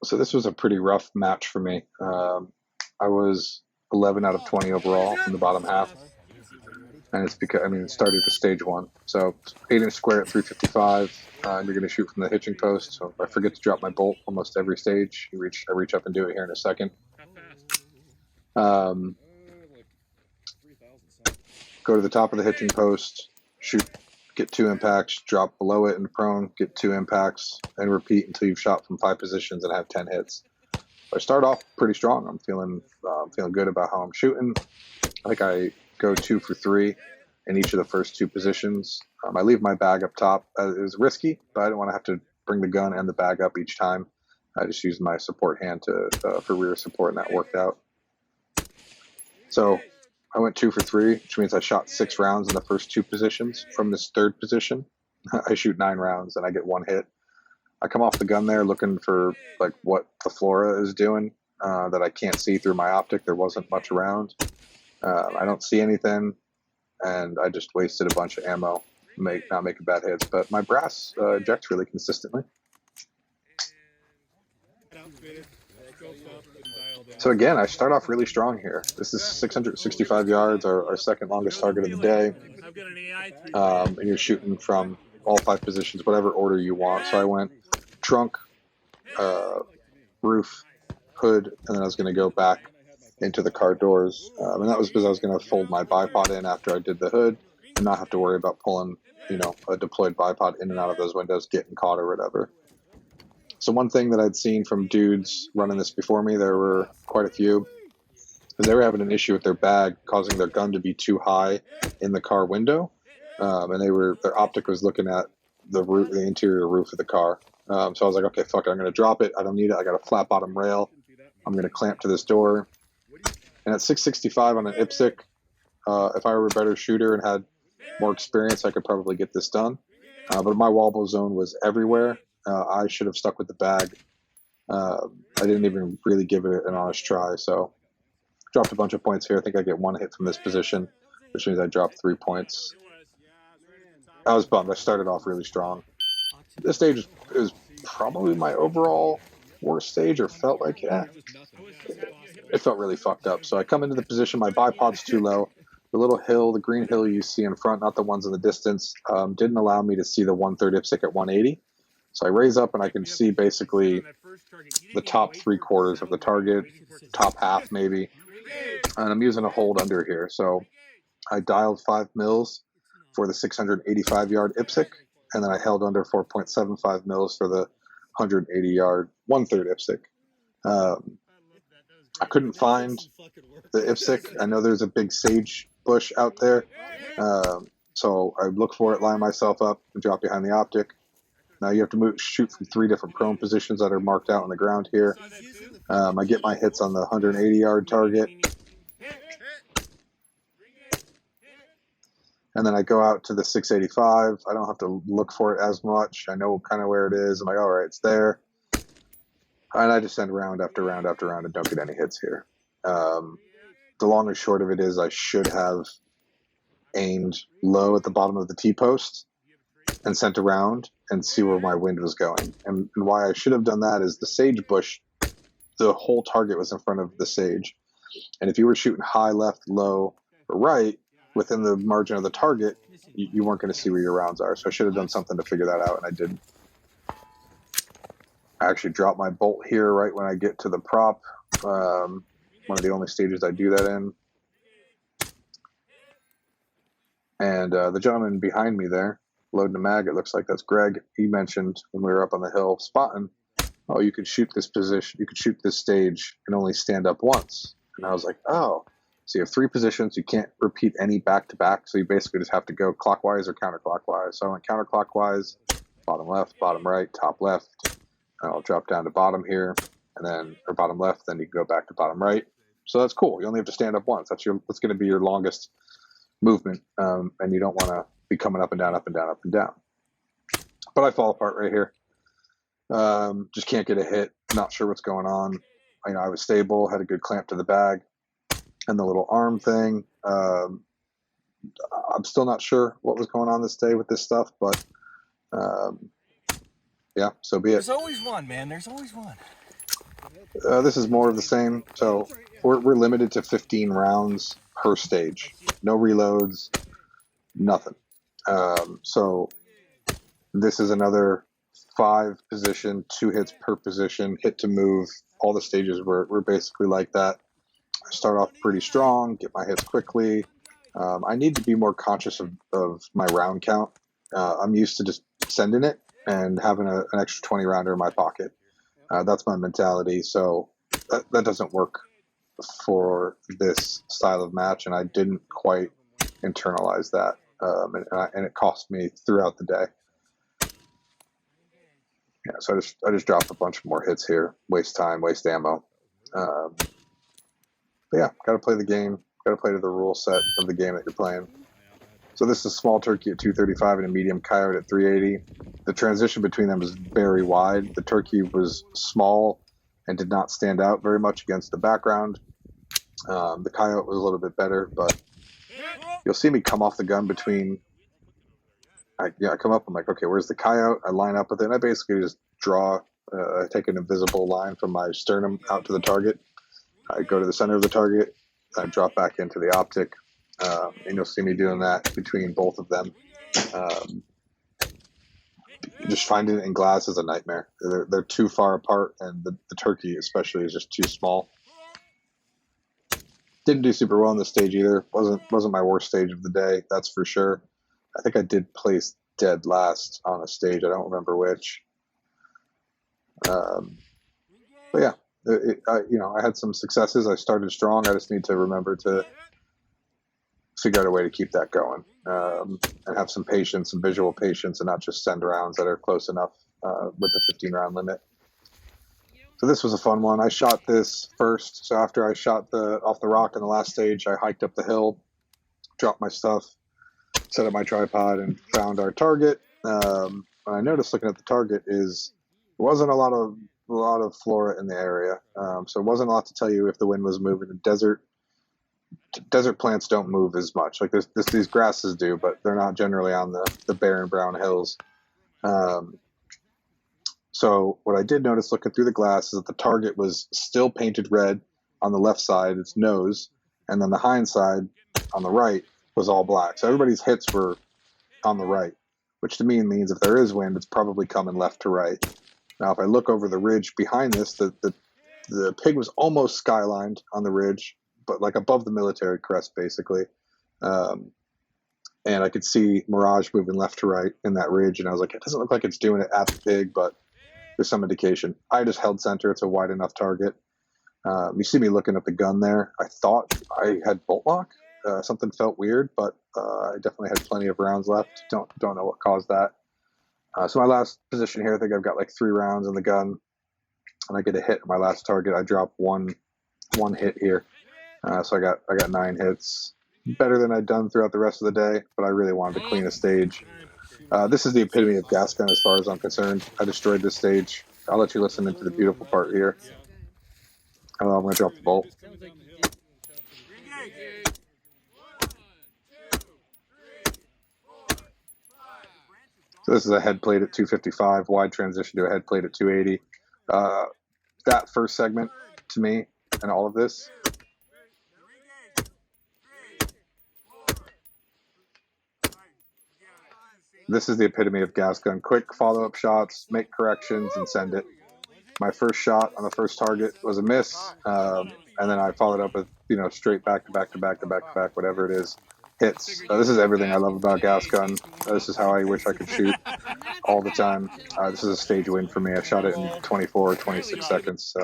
So this was a pretty rough match for me. I was 11 out of 20 overall in the bottom half, and it's because it started with stage one. So 8-inch square at 355, and you're going to shoot from the hitching post. So if I forget to drop my bolt almost every stage, I reach up and do it here in a second. Um, go to the top of the hitching post, shoot, get 2 impacts, drop below it in prone, get 2 impacts, and repeat until you've shot from 5 positions and have 10 hits. I start off pretty strong. I'm feeling good about how I'm shooting. I think I go 2 for 3 in each of the first 2 positions. I leave my bag up top. It was risky, but I didn't want to have to bring the gun and the bag up each time. I just used my support hand for rear support, and that worked out. So I went 2 for 3, which means I shot 6 rounds in the first 2 positions. From this 3rd position, I shoot 9 rounds and I get 1 hit. I come off the gun there looking for like what the flora is doing that I can't see through my optic. There wasn't much around. I don't see anything, and I just wasted a bunch of ammo, not making bad hits. But my brass ejects really consistently. So again, I start off really strong here. This is 665 yards, our second longest target of the day. And you're shooting from all 5 positions, whatever order you want. So I went trunk, roof, hood, and then I was going to go back into the car doors. And that was because I was going to fold my bipod in after I did the hood and not have to worry about pulling, a deployed bipod in and out of those windows, getting caught or whatever. So one thing that I'd seen from dudes running this before me, there were quite a few, is they were having an issue with their bag causing their gun to be too high in the car window. And their optic was looking at the interior roof of the car. So I was like, okay, fuck it, I'm going to drop it. I don't need it. I got a flat bottom rail. I'm going to clamp to this door. And at 665 on an IPSC, if I were a better shooter and had more experience, I could probably get this done. But my wobble zone was everywhere. I should have stuck with the bag. I didn't even really give it an honest try. So dropped a bunch of points here. I think I get 1 hit from this position, which means I dropped 3 points. I was bummed. I started off really strong. This stage is probably my overall worst stage, or felt like, it felt really fucked up. So I come into the position, my bipod's too low. The little hill, the green hill you see in front, not the ones in the distance, didn't allow me to see the 1/3 IPSC at 180. So I raise up and I can see basically the top 3/4 of the target, top half maybe. And I'm using a hold under here. So I dialed 5 mils for the 685 yard IPSC, and then I held under 4.75 mils for the 180 yard 1/3 IPSC. I couldn't find the IPSC. I know there's a big sage bush out there. So I look for it, line myself up, and drop behind the optic. Now you have to shoot from 3 different prone positions that are marked out on the ground here. I get my hits on the 180 yard target. And then I go out to the 685. I don't have to look for it as much. I know kind of where it is. I'm like, all right, it's there. And I just send round after round after round and don't get any hits here. The long and short of it is I should have aimed low at the bottom of the T-post and sent around and see where my wind was going. And why I should have done that is the sage bush, the whole target was in front of the sage. And if you were shooting high, left, low, or right, within the margin of the target, you weren't going to see where your rounds are. So I should have done something to figure that out, and I didn't. I actually dropped my bolt here right when I get to the prop. One of the only stages I do that in. And the gentleman behind me there, loading a mag, it looks like that's Greg. He mentioned when we were up on the hill spotting, oh, you could shoot this position, you could shoot this stage and only stand up once. And I was like, oh. So you have 3 positions. You can't repeat any back-to-back. So you basically just have to go clockwise or counterclockwise. So I went counterclockwise, bottom left, bottom right, top left. And I'll drop down to bottom here, and then or bottom left. Then you can go back to bottom right. So that's cool. You only have to stand up once. That's going to be your longest movement, and you don't want to be coming up and down, up and down, up and down. But I fall apart right here. Just can't get a hit. Not sure what's going on. I was stable, had a good clamp to the bag. And the little arm thing, I'm still not sure what was going on this day with this stuff, but yeah, so be it. There's always one, man. There's always one. This is more of the same. So we're limited to 15 rounds per stage. No reloads, nothing. So this is another 5 position, 2 hits per position, hit to move. All the stages were basically like that. I start off pretty strong, get my hits quickly. I need to be more conscious of my round count. I'm used to just sending it and having an extra 20 rounder in my pocket. That's my mentality. So that doesn't work for this style of match, and I didn't quite internalize that, and it cost me throughout the day. Yeah, so I just dropped a bunch more hits here, waste time, waste ammo. But yeah, got to play the game, got to play to the rule set of the game that you're playing. So this is a small turkey at 235 and a medium coyote at 380. The transition between them is very wide. The turkey was small and did not stand out very much against the background. The coyote was a little bit better, but you'll see me come off the gun between. I come up. I'm like, okay, where's the coyote? I line up with it. And I basically just draw. I take an invisible line from my sternum out to the target. I go to the center of the target. I drop back into the optic, and you'll see me doing that between both of them. Just finding it in glass is a nightmare. They're too far apart, and the turkey especially is just too small. Didn't do super well on this stage either. Wasn't my worst stage of the day, that's for sure. I think I did place dead last on a stage. I don't remember which. But yeah, I had some successes. I started strong. I just need to remember to figure out a way to keep that going, and have some patience, some visual patience, and not just send rounds that are close enough with the 15 round limit. So this was a fun one. I shot this first. So after I shot off the rock in the last stage, I hiked up the hill, dropped my stuff, set up my tripod, and found our target. And I noticed looking at the target is there wasn't a lot of flora in the area, so it wasn't a lot to tell you if the wind was moving. The desert plants don't move as much. Like these grasses do, but they're not generally on the barren brown hills. So what I did notice looking through the glass is that the target was still painted red on the left side, its nose, and then the hind side on the right was all black. So everybody's hits were on the right, which to me means if there is wind, it's probably coming left to right. Now, if I look over the ridge behind this, the pig was almost skylined on the ridge, but like above the military crest, basically. And I could see Mirage moving left to right in that ridge, and I was like, it doesn't look like it's doing it at the pig, but there's some indication. I just held center. It's a wide enough target. You see me looking at the gun there. I thought I had bolt lock. Something felt weird, but I definitely had plenty of rounds left. Don't know what caused that. So my last position here, I think I've got like 3 rounds in the gun, and I get a hit at my last target. I drop one hit here, so I got 9 hits. Better than I'd done throughout the rest of the day, but I really wanted to clean a stage. This is the epitome of gas gun as far as I'm concerned. I destroyed this stage. I'll let you listen into the beautiful part here. I'm going to drop the bolt. So this is a head plate at 255, wide transition to a head plate at 280. That first segment, to me, and all of this, this is the epitome of gas gun. Quick follow-up shots, make corrections, and send it. My first shot on the first target was a miss, and then I followed up with straight back to back to back to back to back, whatever it is, hits. This is everything I love about gas gun. This is how I wish I could shoot all the time. This is a stage win for me. I shot it in 24 or 26 seconds.